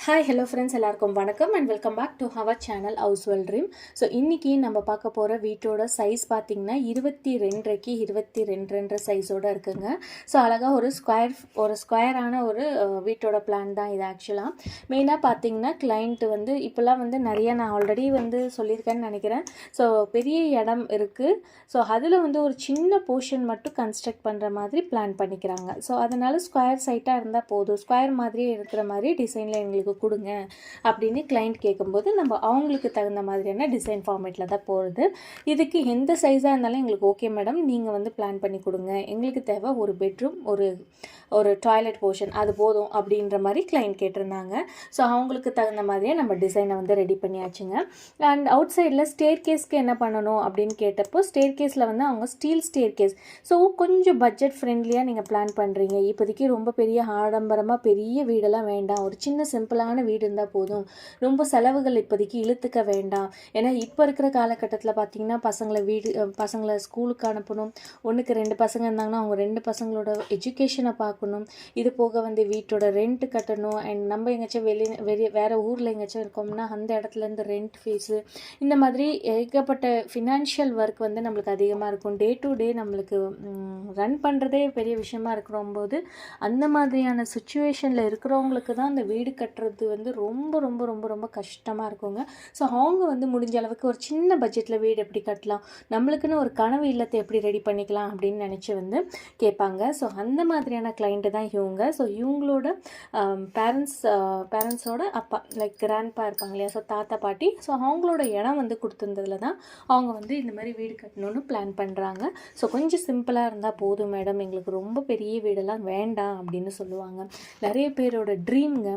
Hi hello friends, எல்லாருக்கும் வணக்கம் and welcome back to our channel housewell dream. So இன்றைக்கி நம்ம பார்க்க போகிற வீட்டோட சைஸ் பார்த்திங்கன்னா 22க்கு 22 சைஸோடு இருக்குங்க. ஸோ அழகாக ஒரு ஸ்கொயரான ஒரு வீட்டோட பிளான் தான் இது. ஆக்சுவலாக மெயினாக பார்த்திங்கன்னா கிளைண்ட் வந்து இப்போல்லாம் நிறைய நான் ஆல்ரெடி சொல்லியிருக்கேன்னு நினைக்கிறேன். ஸோ பெரிய இடம் இருக்குது. ஸோ அதில் ஒரு சின்ன போர்ஷன் மட்டும் கன்ஸ்ட்ரக்ட் பண்ணுற மாதிரி பிளான் பண்ணிக்கிறாங்க. ஸோ அதனால் ஸ்கொயர் சைட்டாக இருந்தால் போதும், ஸ்கொயர் மாதிரியே இருக்கிற மாதிரி டிசைனில் எங்களுக்கு கொடுங்க அப்படின்னு கிளைண்ட் கேட்கும்போது நம்ம அவங்களுக்கு தகுந்த மாதிரியான டிசைன் ஃபார்மேட்டில் தான் போகிறது. இதுக்கு எந்த சைஸாக இருந்தாலும் எங்களுக்கு ஓகே மேடம், நீங்கள் பிளான் பண்ணி கொடுங்க, எங்களுக்கு தேவை ஒரு பெட்ரூம், ஒரு டாய்லெட் போர்ஷன், அது போதும் அப்படின்ற மாதிரி கிளைண்ட் கேட்டிருந்தாங்க. ஸோ அவங்களுக்கு தகுந்த மாதிரியே நம்ம டிசைனை ரெடி பண்ணியாச்சுங்க. அண்ட் அவுட் சைடில் ஸ்டேர் கேஸ்க்கு என்ன பண்ணணும் அப்படின்னு கேட்டப்போ ஸ்டேர் கேஸில் அவங்க ஸ்டீல் ஸ்டேர் கேஸ். ஸோ கொஞ்சம் பட்ஜெட் ஃப்ரெண்ட்லியாக நீங்கள் பிளான் பண்ணுறீங்க, இப்போதைக்கு ரொம்ப பெரிய ஆடம்பரமாக பெரிய வீடெல்லாம் வேண்டாம், ஒரு சின்ன சிம்பிளான வீடு இருந்தால் போதும், ரொம்ப செலவுகள் இப்போதைக்கு இழுத்துக்க வேண்டாம். ஏன்னா இப்போ இருக்கிற காலகட்டத்தில் பார்த்திங்கன்னா பசங்களை ஸ்கூலுக்கு அனுப்பணும், ஒன்றுக்கு 2 பசங்க இருந்தாங்கன்னா அவங்க 2 பசங்களோட எஜுகேஷனை பார்க்கணும், இது போக வீட்டோட ரெண்ட் கட்டணும், அண்ட் நம்ம எங்கேயாச்சும் வேறு ஊரில் எங்கேயாச்சும் இருக்கோம்னா அந்த இடத்துலேருந்து ரெண்ட் ஃபீஸு, இந்த மாதிரி ஏகப்பட்ட ஃபினான்ஷியல் ஒர்க் நம்மளுக்கு அதிகமாக இருக்கும். டே டு டே நம்மளுக்கு ரன் பண்ணுறதே பெரிய விஷயமா இருக்கிறோம்போது அந்த மாதிரியான சுச்சுவேஷனில் இருக்கிறவங்களுக்கு தான் அந்த வீடு கட்டுறது ரொம்ப ரொம்ப ரொம்ப ரொம்ப கஷ்டமாக இருக்குங்க. ஸோ அவங்க முடிஞ்ச அளவுக்கு ஒரு சின்ன பட்ஜெட்டில் வீடு எப்படி கட்டலாம், நம்மளுக்குன்னு ஒரு கனவு இல்லத்தை எப்படி ரெடி பண்ணிக்கலாம் அப்படின்னு நினச்சி கேட்பாங்க. ஸோ அந்த மாதிரியான கிளைண்ட்டு தான் இவங்க. ஸோ இவங்களோட பேரண்ட்ஸோட அப்பா, லைக் கிராண்ட்பா இருப்பாங்க இல்லையா, ஸோ தாத்தா பாட்டி, ஸோ அவங்களோட இடம் கொடுத்துருந்ததுல தான் அவங்க இந்த மாதிரி வீடு கட்டணும்னு பிளான் பண்ணுறாங்க. ஸோ கொஞ்சம் சிம்பிளாக இருந்தால் போதும் மேடம், எங்களுக்கு ரொம்ப பெரிய வீடெல்லாம் வேண்டாம் அப்படின்னு சொல்லுவாங்க. நிறைய பேரோட ட்ரீம்ங்க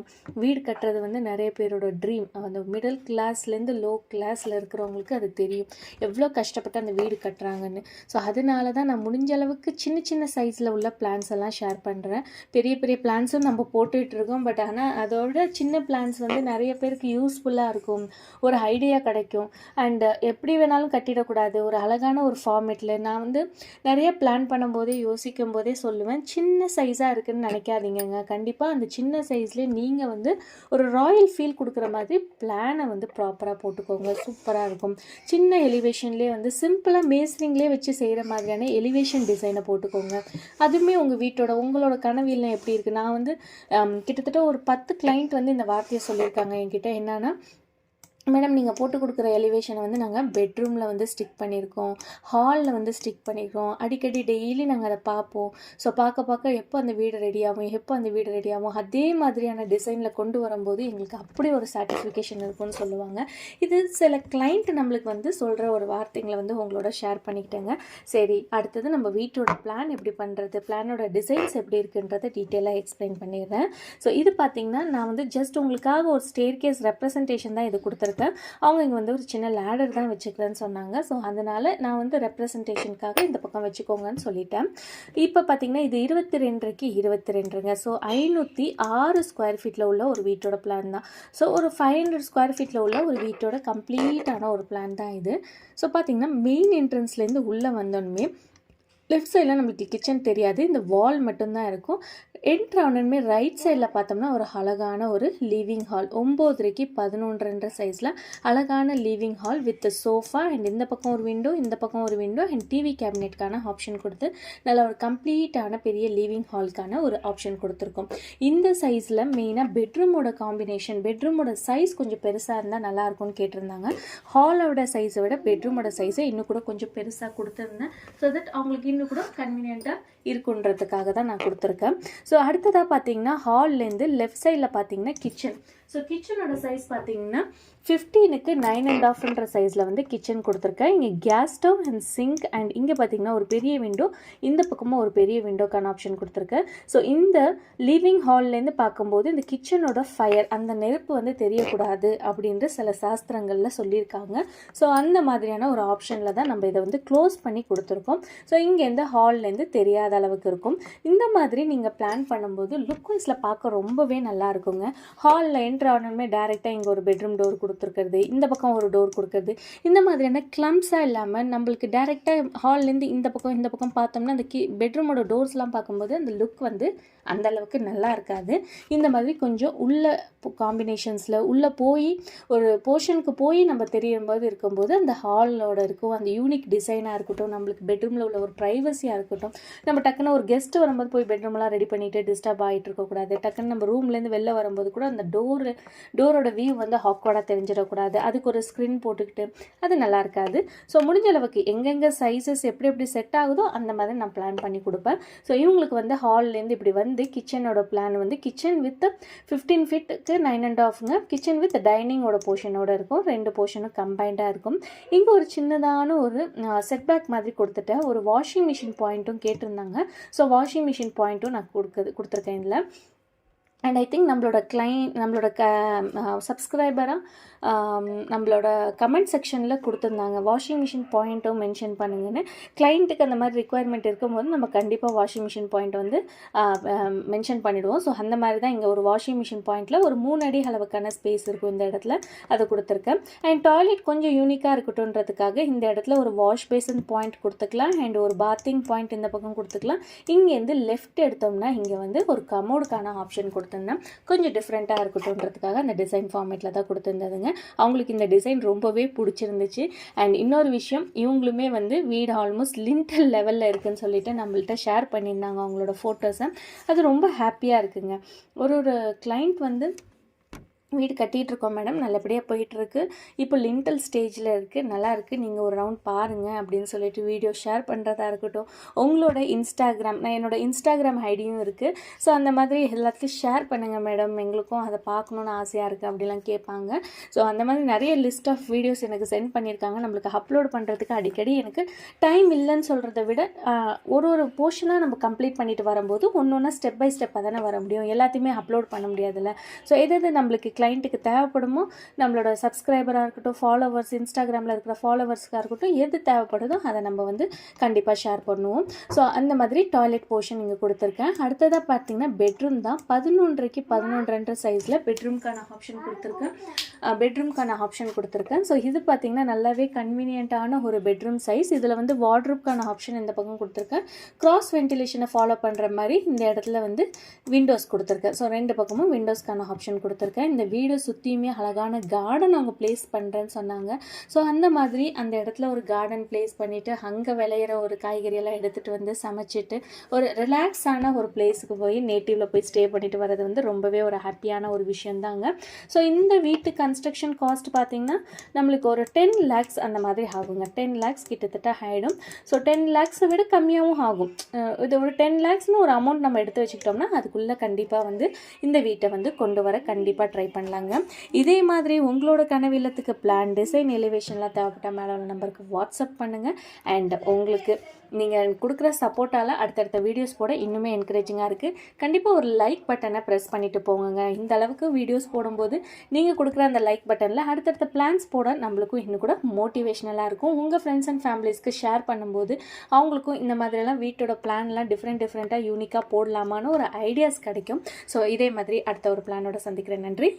வீடு கட்டுறது, நிறைய பேரோட ட்ரீம். அந்த மிடில் கிளாஸ்லேருந்து லோ கிளாஸில் இருக்கிறவங்களுக்கு அது தெரியும் எவ்வளோ கஷ்டப்பட்டு அந்த வீடு கட்டுறாங்கன்னு. ஸோ அதனால தான் நான் முடிஞ்ச அளவுக்கு சின்ன சின்ன சைஸில் உள்ள பிளான்ஸ் எல்லாம் ஷேர் பண்ணுறேன். பெரிய பெரிய பிளான்ஸும் நம்ம போட்டுட்ருக்கோம், பட் ஆனால் அதோட சின்ன பிளான்ஸ் நிறைய பேருக்கு யூஸ்ஃபுல்லாக இருக்கும், ஒரு ஐடியா கிடைக்கும். அண்ட் எப்படி வேணாலும் கட்டிடக்கூடாது, ஒரு அழகான ஒரு ஃபார்மேட்டில். நான் நிறைய பிளான் பண்ணும்போதே யோசிக்கும் போதே சொல்லுவேன், சின்ன சைஸாக இருக்குதுன்னு நினைக்காதீங்க. கண்டிப்பாக அந்த சின்ன சைஸ்லேயே நீங்கள் ஒரு ராயல் ஃபீல் கொடுக்குற மாதிரி பிளானை ப்ராப்பராக போட்டுக்கோங்க, சூப்பராக இருக்கும். சின்ன எலிவேஷன்லேயே சிம்பிளாக மேஸ்ரிங்லேயே வச்சு செய்கிற மாதிரியான எலிவேஷன் டிசைனை போட்டுக்கோங்க. அதுவுமே உங்களோட கனவியல் எப்படி இருக்குது. நான் கிட்டத்தட்ட ஒரு 10 கிளைண்ட் இந்த வார்த்தையை சொல்லியிருக்காங்க என்கிட்ட. என்னன்னா, மேடம் நீங்கள் போட்டு கொடுக்குற எலிவேஷனை நாங்கள் பெட்ரூமில் ஸ்டிக் பண்ணியிருக்கோம், ஹாலில் ஸ்டிக் பண்ணியிருக்கோம், அடிக்கடி டெய்லி நாங்கள் அதை பார்ப்போம். ஸோ பார்க்க எப்போ அந்த வீடு ரெடி ஆகும் அதே மாதிரியான டிசைனில் கொண்டு வரும்போது எங்களுக்கு அப்படி ஒரு சாட்டிஸ்ஃபிகேஷன் இருக்கும்னு சொல்லுவாங்க. இது சில கிளைண்ட் நம்மளுக்கு சொல்கிற ஒரு வார்த்தைங்களை உங்களோட ஷேர் பண்ணிக்கிட்டேங்க. சரி, அடுத்தது நம்ம வீட்டோட பிளான் எப்படி பண்ணுறது, பிளானோட டிசைன்ஸ் எப்படி இருக்குன்றதை டீட்டெயிலாக எக்ஸ்பிளைன் பண்ணிடுறேன். ஸோ இது பார்த்திங்கன்னா நான் ஜஸ்ட் உங்களுக்காக ஒரு ஸ்டேர் கேஸ் ரெப்ரசன்டேஷன் தான் இது கொடுத்துருக்கேன். அவங்க இங்கே ஒரு சின்ன லேடர் தான் வச்சுக்கிறேன்னு சொன்னாங்க. ஸோ அதனால் நான் ரெப்ரசன்டேஷனுக்காக இந்த பக்கம் வச்சுக்கோங்கன்னு சொல்லிட்டேன். இப்போ பார்த்தீங்கன்னா இது 22க்கு 22ங்க. ஸோ 506 ஸ்கொயர் ஃபீட்டில் உள்ள ஒரு வீட்டோட பிளான் தான். ஸோ ஒரு 500 ஸ்கொயர் ஃபீட்டில் உள்ள ஒரு வீட்டோட கம்ப்ளீட்டான ஒரு பிளான் தான் இது. ஸோ பார்த்தீங்கன்னா மெயின் என்ட்ரன்ஸ்லேருந்து உள்ளே வந்தோன்னுமே லெஃப்ட் சைடில் நம்மளுக்கு கிச்சன் தெரியாது, இந்த வால் மட்டும்தான் இருக்கும். என்ட்ரு ஆனோடனே ரைட் சைடில் பார்த்தோம்னா ஒரு அழகான ஒரு லிவிங் ஹால், 9க்கு 11 சைஸில் அழகான living hall with sofa. And இந்த பக்கம் ஒரு விண்டோ, இந்த பக்கம் ஒரு விண்டோ, அண்ட் டிவி கேபினெட்கான ஆப்ஷன் கொடுத்து நல்ல ஒரு கம்ப்ளீட்டான பெரிய லிவிங் ஹாலுக்கான ஒரு ஆப்ஷன் கொடுத்துருக்கோம். இந்த சைஸில் மெயினாக பெட்ரூமோட காம்பினேஷன், பெட்ரூமோட சைஸ் கொஞ்சம் பெருசாக இருந்தால் நல்லாயிருக்கும்னு கேட்டிருந்தாங்க. ஹாலோட சைஸை விட பெட்ரூமோட சைஸை இன்னும் கூட கொஞ்சம் பெருசாக கொடுத்துருந்தேன். ஸோ தட் அவங்களுக்கு இன்னும் கூட கன்வீனியண்ட்டாக இருக்குன்றதுக்காக தான் நான் கொடுத்துருக்கேன். ஸோ அடுத்ததாக பார்த்தீங்கன்னா ஹால்லேருந்து லெஃப்ட் சைடில் பார்த்தீங்கன்னா கிச்சன். ஸோ கிச்சனோட சைஸ் பார்த்தீங்கன்னா 15க்கு 9.5 சைஸில் கிச்சன் கொடுத்துருக்கேன். இங்கே gas stove and sink, and இங்கே பார்த்தீங்கன்னா ஒரு பெரிய விண்டோ, இந்த பக்கமும் ஒரு பெரிய விண்டோக்கான ஆப்ஷன் கொடுத்துருக்கேன். ஸோ இந்த லிவிங் ஹால்லேருந்து பார்க்கும்போது இந்த கிச்சனோட ஃபயர், அந்த நெருப்பு தெரியக்கூடாது அப்படின்ற சில சாஸ்திரங்களில் சொல்லியிருக்காங்க. ஸோ அந்த மாதிரியான ஒரு ஆப்ஷனில் தான் நம்ம இதை க்ளோஸ் பண்ணி கொடுத்துருக்கோம். ஸோ இங்கேருந்து ஹால்லேருந்து தெரியாத அளவுக்கு இருக்கும். இந்த மாதிரி நீங்கள் பிளான் பண்ணும்போது லுக் வைஸில் பார்க்க ரொம்பவே நல்லா இருக்குங்க. ஹாலில் என்ட்ரு ஆனோடனே டேரெக்டாக இங்கே ஒரு பெட்ரூம் டோர் கொடுத்துருக்கிறது, இந்த பக்கம் ஒரு டோர் கொடுக்குறது, இந்த மாதிரியான கிளம்ஸாக இல்லாமல் நம்மளுக்கு டேரெக்டாக ஹால்லேருந்து இந்த பக்கம் பார்த்தோம்னா அந்த பெட்ரூமோட டோர்ஸ்லாம் பார்க்கும்போது அந்த லுக் அந்த அளவுக்கு நல்லா இருக்காது. இந்த மாதிரி கொஞ்சம் உள்ள காம்பினேஷன்ஸில் உள்ளே போய் ஒரு போர்ஷனுக்கு போய் நம்ம தெரியும்போது இருக்கும்போது அந்த ஹாலோட இருக்கும் அந்த யூனிக் டிசைனாக இருக்கட்டும், நம்மளுக்கு பெட்ரூமில் உள்ள ஒரு ப்ரைவசியாக இருக்கட்டும், நம்ம டக்குன்னு ஒரு கெஸ்ட்டு வரும்போது போய் பெட்ரூம்லாம் ரெடி பண்ணிவிட்டு டிஸ்டர்ப் ஆகிட்டு இருக்கக்கூடாது. டக்குன்னு நம்ம ரூம்லேருந்து வெளில வரும்போது கூட அந்த டோரோட வியூ வந்து ஹாக்வர்டாக தெரிஞ்சிடக்கூடாது. அதுக்கு ஒரு ஸ்க்ரீன் போட்டுக்கிட்டு அது நல்லா இருக்காது. ஸோ முடிஞ்ச அளவுக்கு எங்கெங்கே சைஸஸ் எப்படி எப்படி செட் ஆகுதோ அந்த மாதிரி நான் பிளான் பண்ணி கொடுப்பேன். ஸோ இவங்களுக்கு வந்து ஹால்லேருந்து இப்படி வந்து கிச்சனோட பிளான் வந்து கிச்சன் வித் 15 ஃபீட்டுக்கு 9.5ங்க. கிச்சன் வித் டைனிங்கோட போர்ஷனோட இருக்கும். 2 போர்ஷனும் கம்பைண்டாக இருக்கும். இங்கே ஒரு சின்னதான ஒரு செட்பேக் மாதிரி கொடுத்துட்டேன். ஒரு வாஷிங் மிஷின் பாயிண்ட்டும் கேட்டிருந்தாங்க. ஸோ வாஷிங் மிஷின் பாயிண்ட்டும் நான் கொடுத்துருக்கேன் இதில். அண்ட் ஐ திங்க் நம்மளோட சப்ஸ்கிரைபராக நம்மளோட கமெண்ட் செக்ஷனில் கொடுத்துருந்தாங்க வாஷிங் மிஷின் பாயிண்ட்டும் மென்ஷன் பண்ணுங்கன்னு. கிளைண்ட்டுக்கு அந்த மாதிரி ரிக்குவயர்மெண்ட் இருக்கும்போது நம்ம கண்டிப்பாக வாஷிங் மிஷின் பாயிண்ட் வந்து மென்ஷன் பண்ணிவிடுவோம். ஸோ அந்த மாதிரி தான் இங்கே ஒரு வாஷிங் மிஷின் பாயிண்ட்டில் ஒரு 3 அடி அளவுக்கான ஸ்பேஸ் இருக்கும் இந்த இடத்துல, அதை கொடுத்துருக்கேன். அண்ட் டாய்லெட் கொஞ்சம் யூனிக்காக இருக்கட்டும்ன்றதுக்காக இந்த இடத்துல ஒரு வாஷ் பேசன் பாயிண்ட் கொடுத்துக்கலாம். அண்ட் ஒரு பாத்திங் பாயிண்ட் இந்த பக்கம் கொடுத்துக்கலாம். இங்கேருந்து லெஃப்ட் எடுத்தோம்னா இங்கே வந்து ஒரு கமோடுக்கான ஆப்ஷன் கொடுத்துருந்தேன். கொஞ்சம் டிஃப்ரெண்ட்டாக இருக்கட்டும்ன்றதுக்காக அந்த டிசைன் ஃபார்மேட்டில் தான் கொடுத்துருந்ததுங்க. அவங்களுக்கு இந்த டிசைன் ரொம்பவே பிடிச்சிருந்துச்சு. அண்ட் இன்னொரு விஷயம், இவங்களுமே வந்து வீடு ஆல்மோஸ்ட் லிண்டல் லெவலில் இருக்குதுன்னு சொல்லிட்டு நம்மள்ட்ட ஷேர் பண்ணியிருந்தாங்க அவங்களோட ஃபோட்டோஸை. அது ரொம்ப ஹாப்பியாக இருக்குங்க. ஒரு கிளைண்ட் வந்து வீடு கட்டிகிட்ருக்கோம் மேடம், நல்லபடியாக போயிட்டுருக்கு, இப்போ லிண்டல் ஸ்டேஜில் இருக்குது, நல்லா இருக்குது, நீங்கள் ஒரு ரவுண்ட் பாருங்கள் அப்படின்னு சொல்லிட்டு வீடியோ ஷேர் பண்ணுறதா இருக்கட்டும். உங்களோட இன்ஸ்டாகிராம், நான் என்னோடய இன்ஸ்டாகிராம் ஐடியும் இருக்குது. ஸோ அந்த மாதிரி எல்லாத்தையும் ஷேர் பண்ணுங்கள் மேடம், எங்களுக்கும் அதை பார்க்கணுன்னு ஆசையாக இருக்குது அப்படிலாம் கேட்பாங்க. ஸோ அந்த மாதிரி நிறைய லிஸ்ட் ஆஃப் வீடியோஸ் எனக்கு சென்ட் பண்ணியிருக்காங்க. நம்மளுக்கு அப்லோட் பண்ணுறதுக்கு அடிக்கடி எனக்கு டைம் இல்லைன்னு சொல்கிறத விட ஒரு போர்ஷனாக நம்ம கம்ப்ளீட் பண்ணிட்டு வரும்போது ஒன்று ஸ்டெப் பை ஸ்டெப்பாக தானே வர முடியும், எல்லாத்தையுமே அப்லோட் பண்ண முடியாதுல்ல. ஸோ எது நம்மளுக்கு கிளைண்ட்டுக்கு தேவைப்படுமோ, நம்மளோட சப்ஸ்கிரைபராக இருக்கட்டும், ஃபாலோவர்ஸ், இன்ஸ்டாகிராமில் இருக்கிற ஃபாலோவர்ஸ்க்காக இருக்கட்டும், எது தேவைப்படுதோ அதை நம்ம வந்து கண்டிப்பாக ஷேர் பண்ணுவோம். ஸோ அந்த மாதிரி டாய்லெட் போர்ஷன் இங்கே கொடுத்துருக்கேன். அடுத்ததாக பார்த்தீங்கன்னா பெட்ரூம் தான். 11.5க்கு 11.5 சைஸில் பெட்ரூம்க்கான ஆப்ஷன் கொடுத்துருக்கேன். ஸோ இது பார்த்தீங்கன்னா நல்லாவே கன்வீனியண்ட்டான ஒரு பெட்ரூம் சைஸ். இதில் வந்து வார்ட்ரூப்க்கான ஆப்ஷன் இந்த பக்கம் கொடுத்துருக்கேன். கிராஸ் வென்டிலேஷனை ஃபாலோ பண்ணுற மாதிரி இந்த இடத்துல வந்து விண்டோஸ் கொடுத்துருக்கேன். ஸோ 2 பக்கமும் விண்டோஸ்க்கான ஆப்ஷன் கொடுத்துருக்கேன். இந்த வீடை சுற்றியுமே அழகான கார்டன் அவங்க பிளேஸ் பண்ணுறேன்னு சொன்னாங்க. ஸோ அந்த மாதிரி அந்த இடத்துல ஒரு கார்டன் பிளேஸ் பண்ணிவிட்டு அங்கே விளையிற ஒரு காய்கறியெல்லாம் எடுத்துகிட்டு வந்து சமைச்சிட்டு ஒரு ரிலாக்ஸான ஒரு பிளேஸுக்கு போய் நேட்டிவில் போய் ஸ்டே பண்ணிட்டு வர்றது வந்து ரொம்பவே ஒரு ஹாப்பியான ஒரு விஷயந்தாங்க. ஸோ இந்த வீட்டு கன்ஸ்ட்ரக்ஷன் காஸ்ட் பார்த்திங்கன்னா நம்மளுக்கு ஒரு 10 lakhs அந்த மாதிரி ஆகுங்க. 10 lakhs கிட்டத்தட்ட ஆகிடும். ஸோ 10 lakhs விட கம்மியாகவும் ஆகும். இது ஒரு 10 lakhsனு ஒரு அமௌண்ட் நம்ம எடுத்து வச்சுக்கிட்டோம்னா அதுக்குள்ளே கண்டிப்பாக வந்து இந்த வீட்டை வந்து கொண்டு வர கண்டிப்பாக ட்ரை பண்ணலாங்க. இதே மாதிரி உங்களோட கனவு இல்லத்துக்கு பிளான், டிசைன், எலிவேஷன்லாம் தேவைப்பட்ட மேலே நம்பருக்கு வாட்ஸ்அப் பண்ணுங்கள். அண்ட் உங்களுக்கு நீங்கள் கொடுக்குற சப்போர்ட்டால் அடுத்தடுத்த வீடியோஸ் போட இன்னுமே என்கரேஜிங்காக இருக்குது. கண்டிப்பாக ஒரு லைக் பட்டனை ப்ரெஸ் பண்ணிவிட்டு போங்க. இந்த அளவுக்கு வீடியோஸ் போடும்போது நீங்கள் கொடுக்குற அந்த லைக் பட்டனில் அடுத்தடுத்த பிளான்ஸ் போட நம்மளுக்கும் இன்னும் கூட மோட்டிவேஷ்னலாக இருக்கும். உங்கள் ஃப்ரெண்ட்ஸ் அண்ட் ஃபேமிலிஸ்க்கு ஷேர் பண்ணும்போது அவங்களுக்கும் இந்த மாதிரிலாம் வீட்டோட பிளான்லாம் டிஃப்ரெண்ட்டாக யூனிக்காக போடலாமான்னு ஒரு ஐடியாஸ் கிடைக்கும். ஸோ இதே மாதிரி அடுத்த ஒரு பிளானோட சந்திக்கிறேன். நன்றி.